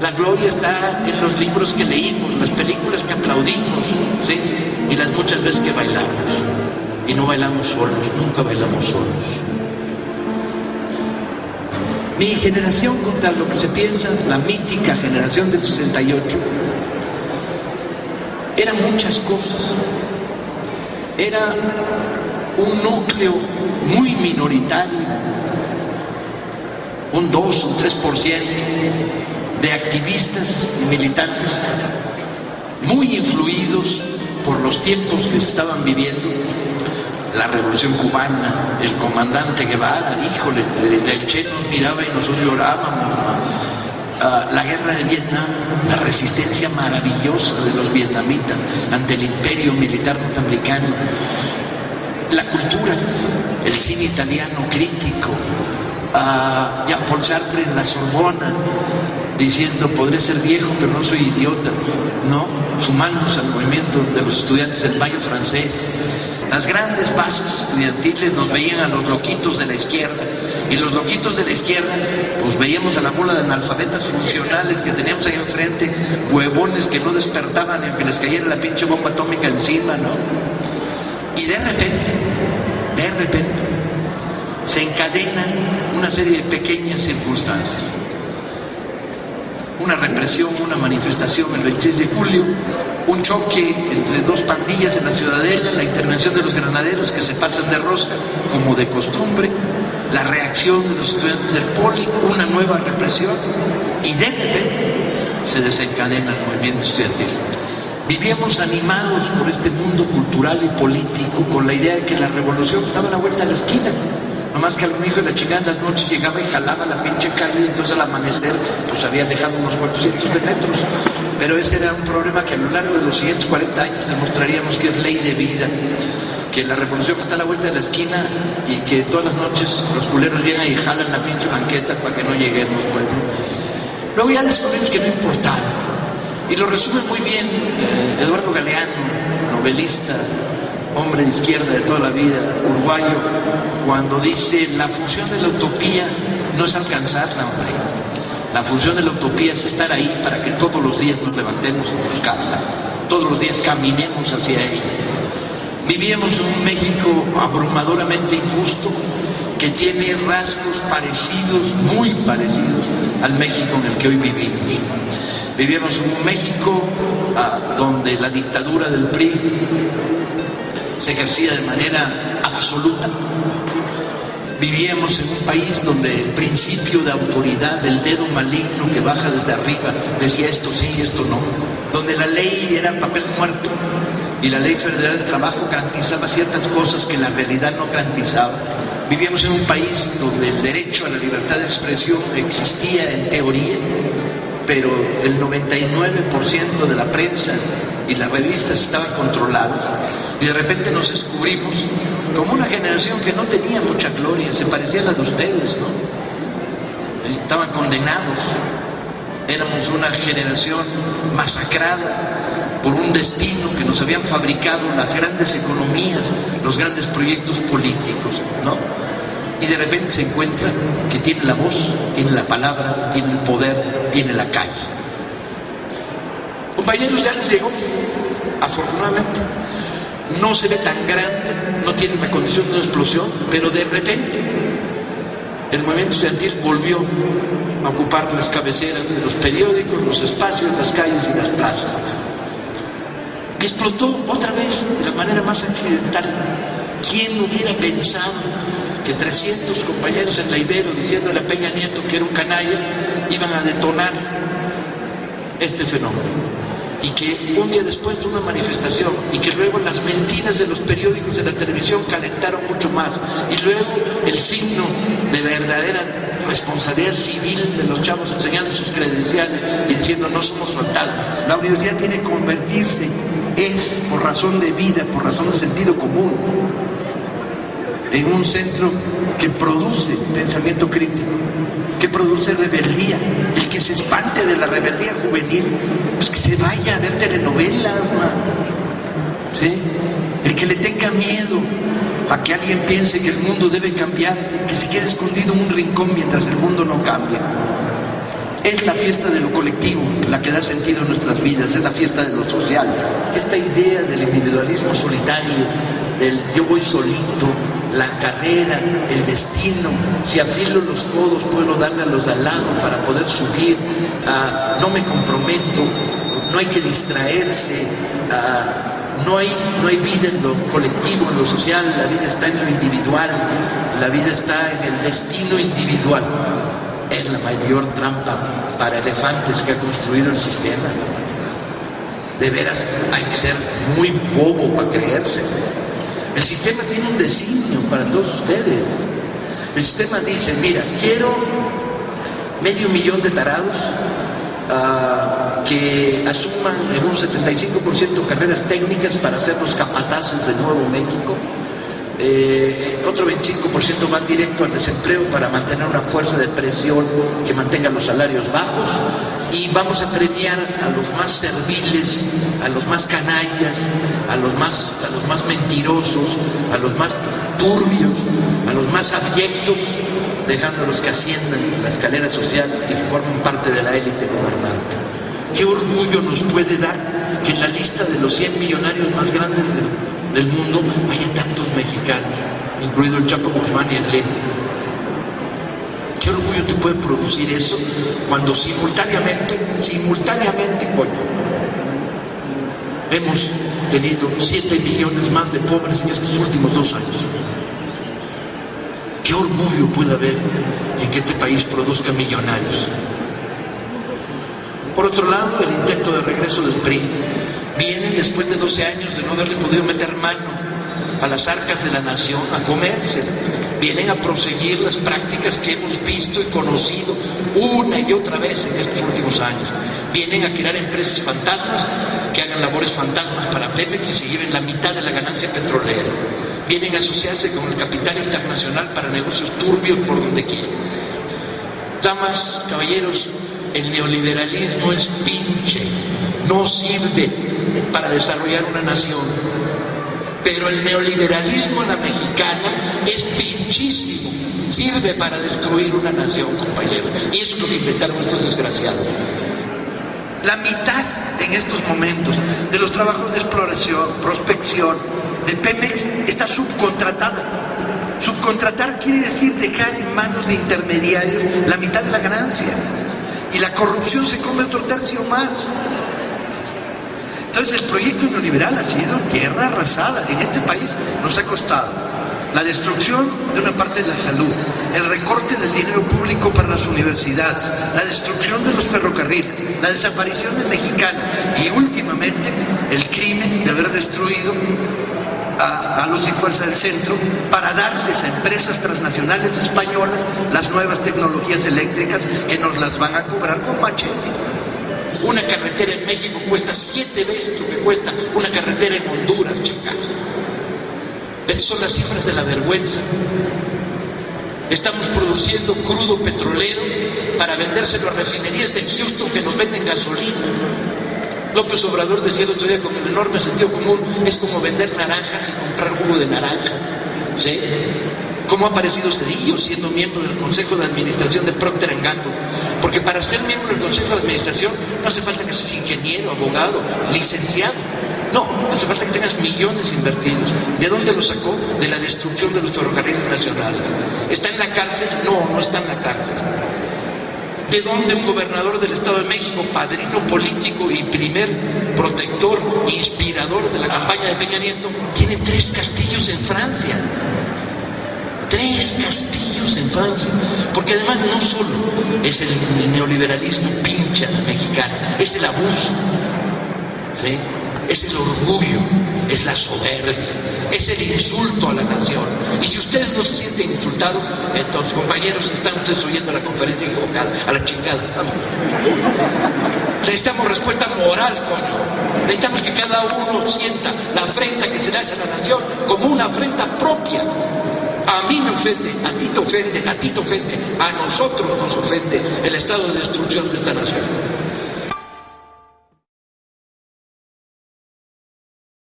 La gloria está en los libros que leímos, las películas que aplaudimos, ¿sí? Y las muchas veces que bailamos. Y no bailamos solos, nunca bailamos solos. Mi generación, contra lo que se piensa, la mítica generación del 68, eran muchas cosas. Era un núcleo muy minoritario, un 2, un 3% de activistas y militantes muy influidos por los tiempos que se estaban viviendo. La Revolución Cubana, el comandante Guevara, híjole, el Che nos miraba y nosotros llorábamos. La guerra de Vietnam, la resistencia maravillosa de los vietnamitas ante el imperio militar norteamericano, la cultura, el cine italiano crítico, Jean-Paul Sartre en la Sorbona, diciendo, podré ser viejo, pero no soy idiota, ¿no? Sumándose al movimiento de los estudiantes del Mayo francés. Las grandes bases estudiantiles nos veían a los loquitos de la izquierda, y los loquitos de la izquierda, pues veíamos a la bola de analfabetas funcionales que teníamos ahí enfrente, huevones que no despertaban ni aunque les cayera la pinche bomba atómica encima, ¿no? Y de repente, se encadenan una serie de pequeñas circunstancias. Una represión, una manifestación el 26 de julio, un choque entre dos pandillas en la Ciudadela, la intervención de los granaderos que se pasan de rosca como de costumbre, la reacción de los estudiantes del Poli, una nueva represión, y de repente se desencadena el movimiento estudiantil. Vivíamos animados por este mundo cultural y político con la idea de que la revolución estaba a la vuelta de la esquina. Nomás que algún hijo de la chingada en las noches llegaba y jalaba la pinche calle, y entonces al amanecer pues había dejado unos 400 de metros. Pero ese era un problema que a lo largo de los siguientes 40 años demostraríamos que es ley de vida, que la revolución está a la vuelta de la esquina y que todas las noches los culeros llegan y jalan la pinche banqueta para que no lleguemos, pues, ¿no? Luego ya descubrimos que no importaba. Y lo resume muy bien Eduardo Galeano, novelista, hombre de izquierda de toda la vida, uruguayo, cuando dice, la función de la utopía no es alcanzarla, hombre. La función de la utopía es estar ahí para que todos los días nos levantemos a buscarla, todos los días caminemos hacia ella. Vivíamos en un México abrumadoramente injusto que tiene rasgos parecidos, muy parecidos al México en el que hoy vivimos. Vivíamos en un México donde la dictadura del PRI se ejercía de manera absoluta. Vivíamos en un país donde el principio de autoridad, el dedo maligno que baja desde arriba, decía esto sí, esto no, donde la ley era papel muerto y la Ley Federal del Trabajo garantizaba ciertas cosas que la realidad no garantizaba. Vivíamos en un país donde el derecho a la libertad de expresión existía en teoría, pero el 99% de la prensa y las revistas estaban controladas, y de repente nos descubrimos como una generación que no tenía mucha gloria, se parecía a la de ustedes, ¿no? Estaban condenados, éramos una generación masacrada por un destino que nos habían fabricado las grandes economías, los grandes proyectos políticos, ¿no? Y de repente se encuentra que tiene la voz, tiene la palabra, tiene el poder, tiene la calle. Compañeros, ya les llegó, afortunadamente. No se ve tan grande, no tiene la condición de una explosión, pero de repente el movimiento estudiantil volvió a ocupar las cabeceras de los periódicos, los espacios, las calles y las plazas. Explotó otra vez de la manera más accidental. ¿Quién hubiera pensado que 300 compañeros en la Ibero diciéndole a Peña Nieto que era un canalla iban a detonar este fenómeno? Y que un día después de una manifestación, y que luego las mentiras de los periódicos, de la televisión, calentaron mucho más, y luego el signo de verdadera responsabilidad civil de los chavos enseñando sus credenciales y diciendo no somos fantasmas. La universidad tiene que convertirse, es por razón de vida, por razón de sentido común, en un centro que produce pensamiento crítico, que produce rebeldía. El que se espante de la rebeldía juvenil, pues que se vaya a ver telenovelas, ¿sí? El que le tenga miedo a que alguien piense que el mundo debe cambiar, que se quede escondido en un rincón mientras el mundo no cambia. Es la fiesta de lo colectivo, la que da sentido a nuestras vidas, es la fiesta de lo social. Esta idea del individualismo solitario, del yo voy solito, la carrera, el destino, si afilo los codos puedo darle a los de al lado para poder subir, no me comprometo, no hay que distraerse, no hay vida en lo colectivo, en lo social, la vida está en lo individual, la vida está en el destino individual. Es la mayor trampa para elefantes que ha construido el sistema. De veras, hay que ser muy bobo para creérselo. El sistema tiene un designio para todos ustedes. El sistema dice, mira, quiero 500,000 de tarados que asuman en un 75% carreras técnicas para ser los capataces de Nuevo México. Otro 25% van directo al desempleo para mantener una fuerza de presión que mantenga los salarios bajos, y vamos a premiar a los más serviles, a los más canallas, a los más mentirosos, a los más turbios, a los más abyectos, dejándolos que asciendan la escalera social y formen parte de la élite gobernante. ¿Qué orgullo nos puede dar que en la lista de los 100 millonarios más grandes del mundo haya tantos mexicanos, incluido el Chapo Guzmán y el Lenin? ¿Qué orgullo te puede producir eso cuando simultáneamente, coño, hemos tenido 7 millones más de pobres en estos últimos 2 años? ¿Qué orgullo puede haber en que este país produzca millonarios? Por otro lado, el intento de regreso del PRI viene después de 12 años de no haberle podido meter mano a las arcas de la nación, a comérsela. Vienen a proseguir las prácticas que hemos visto y conocido una y otra vez en estos últimos años. Vienen a crear empresas fantasmas que hagan labores fantasmas para Pemex y se lleven la mitad de la ganancia petrolera. Vienen a asociarse con el capital internacional para negocios turbios por donde quiera. Damas, caballeros, el neoliberalismo es pinche, no sirve para desarrollar una nación. Pero el neoliberalismo a la mexicana es pinchísimo, sirve para destruir una nación, compañeros. Y eso es lo que inventaron estos desgraciados. La mitad en estos momentos de los trabajos de exploración, prospección de Pemex está subcontratada. Subcontratar quiere decir dejar en manos de intermediarios la mitad de la ganancia. Y la corrupción se come otro tercio más. Entonces el proyecto neoliberal ha sido tierra arrasada. En este país nos ha costado la destrucción de una parte de la salud, el recorte del dinero público para las universidades, la destrucción de los ferrocarriles, la desaparición de Mexicana y últimamente el crimen de haber destruido a Luz y Fuerza del Centro para darles a empresas transnacionales españolas las nuevas tecnologías eléctricas que nos las van a cobrar con machete. Una carretera en México cuesta 7 veces lo que cuesta una carretera en Honduras, chica. Estas son las cifras de la vergüenza. Estamos produciendo crudo petrolero para vendérselo a refinerías de Houston que nos venden gasolina. López Obrador decía el otro día con un enorme sentido común, es como vender naranjas y comprar jugo de naranja. ¿Sí? ¿Cómo ha aparecido Cedillo siendo miembro del Consejo de Administración de Procter & Gamble? Porque para ser miembro del Consejo de Administración no hace falta que seas ingeniero, abogado, licenciado. No, hace falta que tengas millones invertidos. ¿De dónde los sacó? De la destrucción de los ferrocarriles nacionales. ¿Está en la cárcel? No, no está en la cárcel. ¿De dónde un gobernador del Estado de México, padrino político y primer protector, inspirador de la campaña de Peña Nieto, tiene 3 castillos en Francia? 3 castillos en Francia, porque además no solo es el neoliberalismo pincha a la mexicana, es el abuso, ¿sí? Es el orgullo, es la soberbia, es el insulto a la nación. Y si ustedes no se sienten insultados, entonces, compañeros, están ustedes oyendo la conferencia equivocada, a la chingada, vamos. Necesitamos respuesta moral, coño. Necesitamos que cada uno sienta la afrenta que se le hace a la nación como una afrenta propia. A mí me ofende, a ti te ofende, a ti te ofende, a nosotros nos ofende el estado de destrucción de esta nación.